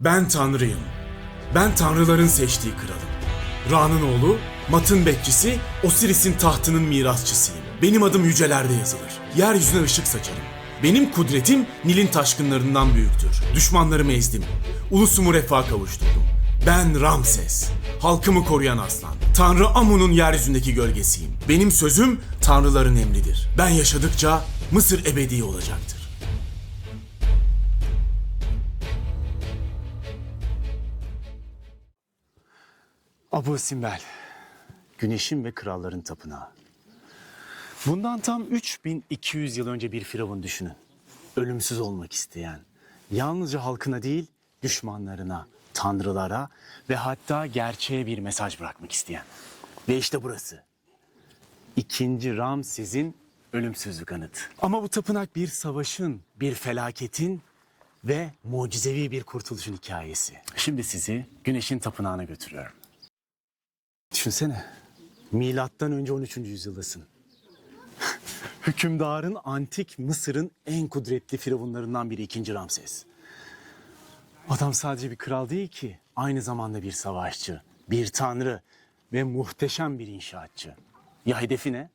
Ben Tanrıyım. Ben tanrıların seçtiği kralım. Ra'nın oğlu, Mat'ın bekçisi, Osiris'in tahtının mirasçısıyım. Benim adım yücelerde yazılır. Yeryüzüne ışık saçarım. Benim kudretim Nil'in taşkınlarından büyüktür. Düşmanlarımı ezdim. Ulusumu refaha kavuşturdum. Ben Ramses. Halkımı koruyan aslan. Tanrı Amun'un yeryüzündeki gölgesiyim. Benim sözüm tanrıların emridir. Ben yaşadıkça Mısır ebedi olacaktır. Abu Simbel, güneşin ve kralların tapınağı. Bundan tam 3200 yıl önce bir firavun düşünün. Ölümsüz olmak isteyen, yalnızca halkına değil, düşmanlarına, tanrılara ve hatta gerçeğe bir mesaj bırakmak isteyen. Ve işte burası. İkinci Ramses'in ölümsüzlük anıtı. Ama bu tapınak bir savaşın, bir felaketin ve mucizevi bir kurtuluşun hikayesi. Şimdi sizi güneşin tapınağına götürüyorum. Düşünsene, milattan önce 13. yüzyıldasın. Hükümdarın antik Mısır'ın en kudretli firavunlarından biri 2. Ramses. Adam sadece bir kral değil ki, aynı zamanda bir savaşçı, bir tanrı ve muhteşem bir inşaatçı. Ya hedefi ne?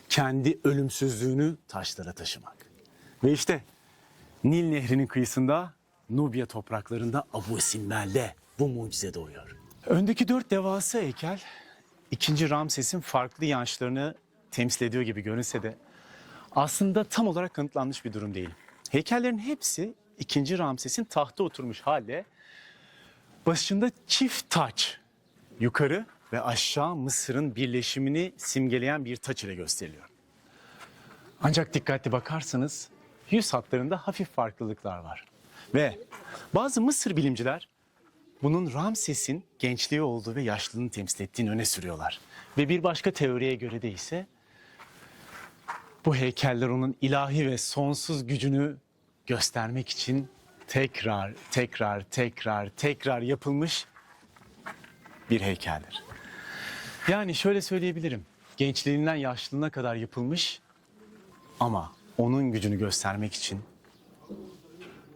Kendi ölümsüzlüğünü taşlara taşımak. Ve işte Nil Nehri'nin kıyısında, Nubya topraklarında Abu Simbel'de bu mucize doğuyor. Öndeki 4 devasa heykel 2. Ramses'in farklı inançlarını temsil ediyor gibi görünse de aslında tam olarak kanıtlanmış bir durum değil. Heykellerin hepsi 2. Ramses'in tahta oturmuş halde başında çift taç, yukarı ve aşağı Mısır'ın birleşimini simgeleyen bir taç ile gösteriliyor. Ancak dikkatli bakarsanız yüz hatlarında hafif farklılıklar var. Ve bazı Mısır bilimciler bunun Ramses'in gençliği olduğu ve yaşlılığını temsil ettiğini öne sürüyorlar. Ve bir başka teoriye göre de ise bu heykeller onun ilahi ve sonsuz gücünü göstermek için tekrar yapılmış bir heykeldir. Yani şöyle söyleyebilirim. Gençliğinden yaşlılığına kadar yapılmış ama onun gücünü göstermek için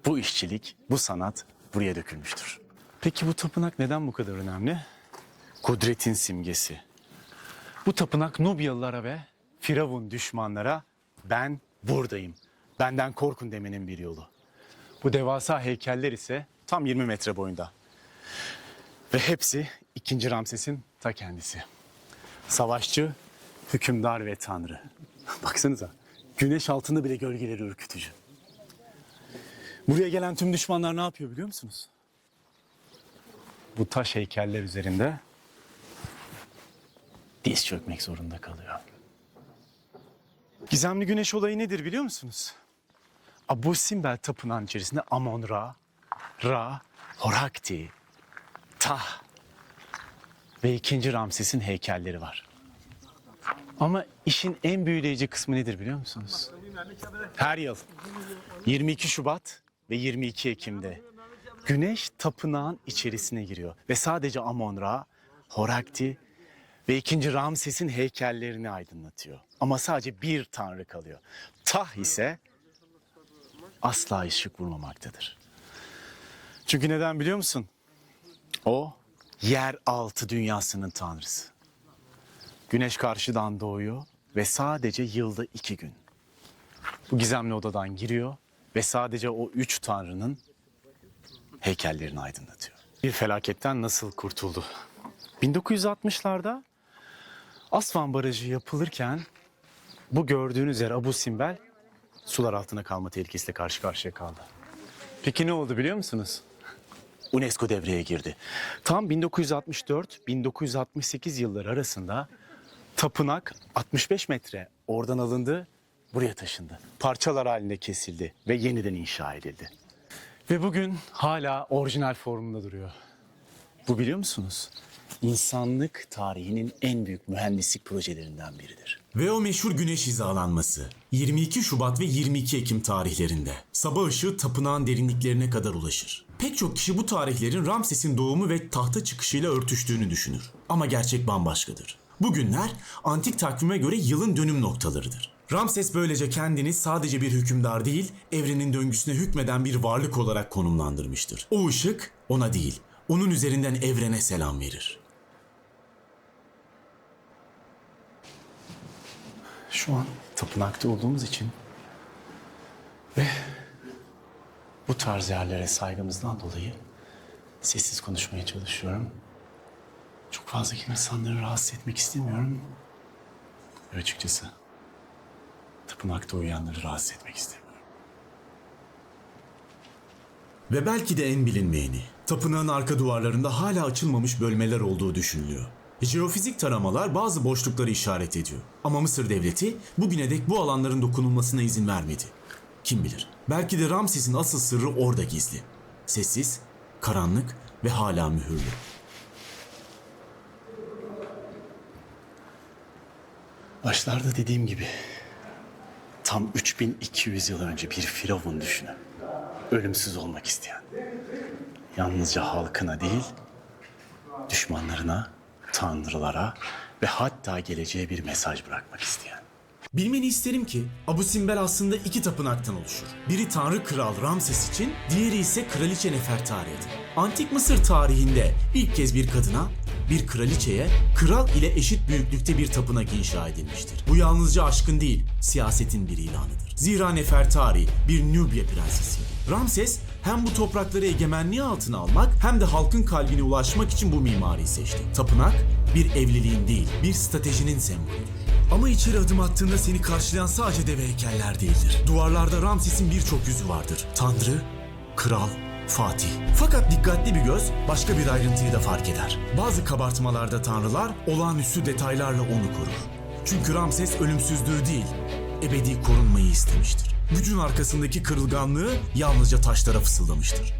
bu işçilik, bu sanat buraya dökülmüştür. Peki bu tapınak neden bu kadar önemli? Kudretin simgesi. Bu tapınak Nubyalılara ve Firavun düşmanlara ben buradayım, benden korkun demenin bir yolu. Bu devasa heykeller ise tam 20 metre boyunda. Ve hepsi 2. Ramses'in ta kendisi. Savaşçı, hükümdar ve tanrı. Baksanıza, güneş altında bile gölgeleri ürkütücü. Buraya gelen tüm düşmanlar ne yapıyor biliyor musunuz? Bu taş heykeller üzerinde diz çökmek zorunda kalıyor. Gizemli güneş olayı nedir biliyor musunuz? Abu Simbel tapınağının içerisinde Amon-Ra, Ra, Horakti, Tah ve 2. Ramses'in heykelleri var. Ama işin en büyüleyici kısmı nedir biliyor musunuz? Her yıl 22 Şubat ve 22 Ekim'de güneş tapınağın içerisine giriyor ve sadece Amon-Ra, Horakti ve 2. Ramses'in heykellerini aydınlatıyor. Ama sadece bir tanrı kalıyor. Tah ise asla ışık vurmamaktadır. Çünkü neden biliyor musun? O yeraltı dünyasının tanrısı. Güneş karşıdan doğuyor ve sadece yılda 2 gün. Bu gizemli odadan giriyor ve sadece o 3 tanrının heykellerini aydınlatıyor. Bir felaketten nasıl kurtuldu? 1960'larda Asvan Barajı yapılırken bu gördüğünüz yer Abu Simbel sular altına kalma tehlikesiyle karşı karşıya kaldı. Peki ne oldu biliyor musunuz? UNESCO devreye girdi. Tam 1964-1968 yılları arasında tapınak 65 metre oradan alındı, buraya taşındı. Parçalar halinde kesildi ve yeniden inşa edildi. Ve bugün hala orijinal formunda duruyor. Bu biliyor musunuz? İnsanlık tarihinin en büyük mühendislik projelerinden biridir. Ve o meşhur güneş hizalanması 22 Şubat ve 22 Ekim tarihlerinde sabah ışığı tapınağın derinliklerine kadar ulaşır. Pek çok kişi bu tarihlerin Ramses'in doğumu ve tahta çıkışıyla örtüştüğünü düşünür. Ama gerçek bambaşkadır. Bu günler antik takvime göre yılın dönüm noktalarıdır. Ramses böylece kendini sadece bir hükümdar değil, evrenin döngüsüne hükmeden bir varlık olarak konumlandırmıştır. O ışık ona değil, onun üzerinden evrene selam verir. Şu an tapınakta olduğumuz için ve bu tarz yerlere saygımızdan dolayı sessiz konuşmaya çalışıyorum. Çok fazla insanları rahatsız etmek istemiyorum. Ve açıkçası tapınakta uyuyanları rahatsız etmek istemiyorum. Ve belki de en bilinmeyeni, tapınağın arka duvarlarında hala açılmamış bölmeler olduğu düşünülüyor. Jeofizik taramalar bazı boşlukları işaret ediyor. Ama Mısır devleti bugüne dek bu alanların dokunulmasına izin vermedi. Kim bilir, belki de Ramses'in asıl sırrı orada gizli. Sessiz, karanlık ve hala mühürlü. Başlarda dediğim gibi tam 3200 yıl önce bir firavun düşünün. Ölümsüz olmak isteyen. Yalnızca halkına değil, düşmanlarına, tanrılara ve hatta geleceğe bir mesaj bırakmak isteyen. Bilmeni isterim ki Abu Simbel aslında iki tapınaktan oluşur. Biri Tanrı Kral Ramses için, diğeri ise Kraliçe Nefertari'dir. Antik Mısır tarihinde ilk kez bir kadına, bir kraliçeye, kral ile eşit büyüklükte bir tapınak inşa edilmiştir. Bu yalnızca aşkın değil, siyasetin bir ilanıdır. Zira Nefertari bir Nubya prensesiydi. Ramses hem bu toprakları egemenliği altına almak hem de halkın kalbine ulaşmak için bu mimariyi seçti. Tapınak bir evliliğin değil, bir stratejinin sembolüdür. Ama içeri adım attığında seni karşılayan sadece dev heykeller değildir. Duvarlarda Ramses'in birçok yüzü vardır. Tanrı, kral, Fatih. Fakat dikkatli bir göz başka bir ayrıntıyı da fark eder. Bazı kabartmalarda tanrılar olağanüstü detaylarla onu korur. Çünkü Ramses ölümsüzlüğü değil, ebedi korunmayı istemiştir. Gücün arkasındaki kırılganlığı yalnızca taşlara fısıldamıştır.